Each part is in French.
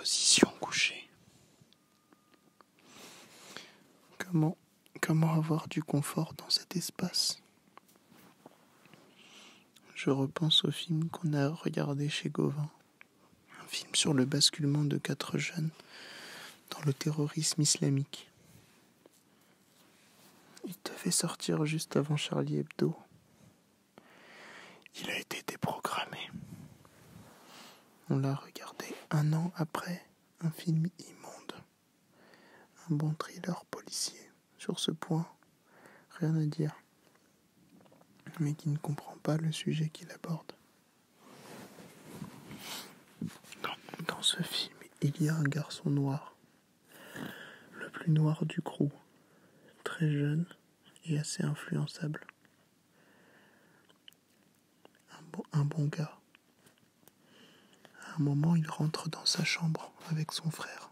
position couchée. Comment avoir du confort dans cet espace? Je repense au film qu'on a regardé chez Gauvin, un film sur le basculement de 4 jeunes dans le terrorisme islamique. Il devait sortir juste avant Charlie Hebdo. Il a été déprogrammé. On l'a regardé 1 an après un film immonde. Un bon thriller policier. Sur ce point, rien à dire. Mais qui ne comprend pas le sujet qu'il aborde. Dans ce film, il y a un garçon noir. Le plus noir du crew. Très jeune et assez influençable. Un bon gars. À un moment, il rentre dans sa chambre avec son frère,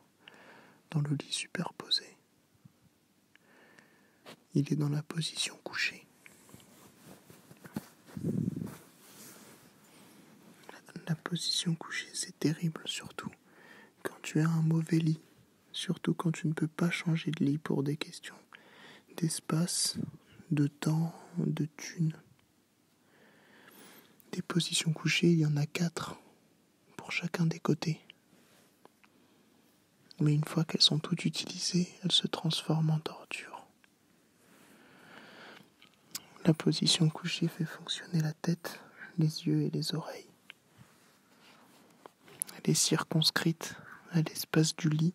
dans le lit superposé. Il est dans la position couchée. La position couchée, c'est terrible, surtout quand tu as un mauvais lit, surtout quand tu ne peux pas changer de lit pour des questions d'espace, de temps, de thunes. Des positions couchées, il y en a 4 pour chacun des côtés. Mais une fois qu'elles sont toutes utilisées, elles se transforment en ordures. La position couchée fait fonctionner la tête, les yeux et les oreilles. Elle est circonscrite à l'espace du lit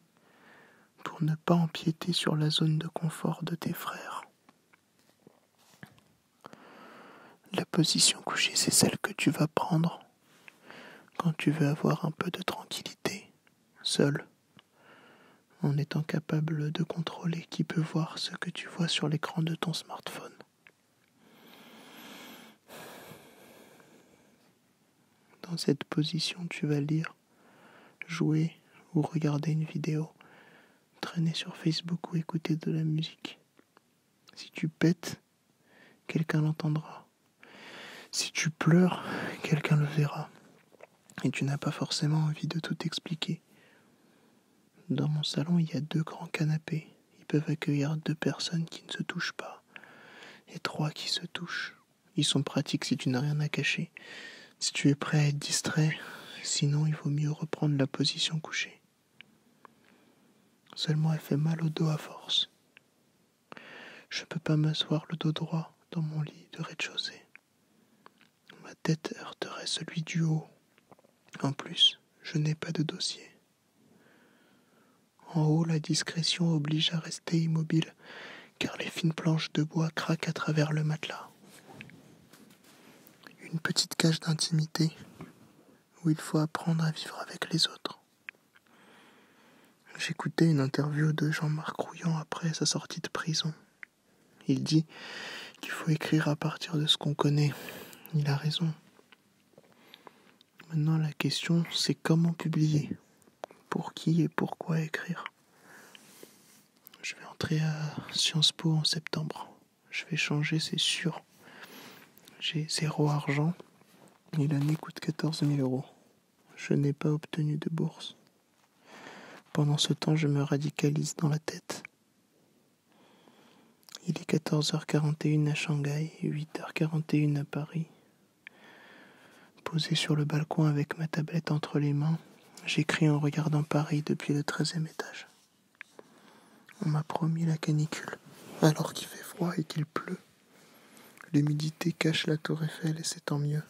pour ne pas empiéter sur la zone de confort de tes frères. La position couchée, c'est celle que tu vas prendre quand tu veux avoir un peu de tranquillité, seul, en étant capable de contrôler qui peut voir ce que tu vois sur l'écran de ton smartphone. Dans cette position, tu vas lire, jouer ou regarder une vidéo, traîner sur Facebook ou écouter de la musique. Si tu pètes, quelqu'un l'entendra. Si tu pleures, quelqu'un le verra. Et tu n'as pas forcément envie de tout expliquer. Dans mon salon, il y a 2 grands canapés. Ils peuvent accueillir 2 personnes qui ne se touchent pas. Et 3 qui se touchent. Ils sont pratiques si tu n'as rien à cacher. Si tu es prêt à être distrait, sinon il vaut mieux reprendre la position couchée. Seulement elle fait mal au dos à force. Je ne peux pas m'asseoir le dos droit dans mon lit de rez-de-chaussée. Ma tête heurterait celui du haut. En plus, je n'ai pas de dossier. En haut, la discrétion oblige à rester immobile, car les fines planches de bois craquent à travers le matelas. Une petite cage d'intimité, où il faut apprendre à vivre avec les autres. J'écoutais une interview de Jean-Marc Rouillant après sa sortie de prison. Il dit qu'il faut écrire à partir de ce qu'on connaît. Il a raison. Maintenant, la question, c'est comment publier. Pour qui et pourquoi écrire. Je vais entrer à Sciences Po en septembre. Je vais changer, c'est sûr. J'ai 0 argent et l'année coûte 14 000 €. Je n'ai pas obtenu de bourse. Pendant ce temps, je me radicalise dans la tête. Il est 14h41 à Shanghai et 8h41 à Paris. Posé sur le balcon avec ma tablette entre les mains, j'écris en regardant Paris depuis le 13e étage. On m'a promis la canicule, alors qu'il fait froid et qu'il pleut. L'humidité cache la tour Eiffel et c'est tant mieux.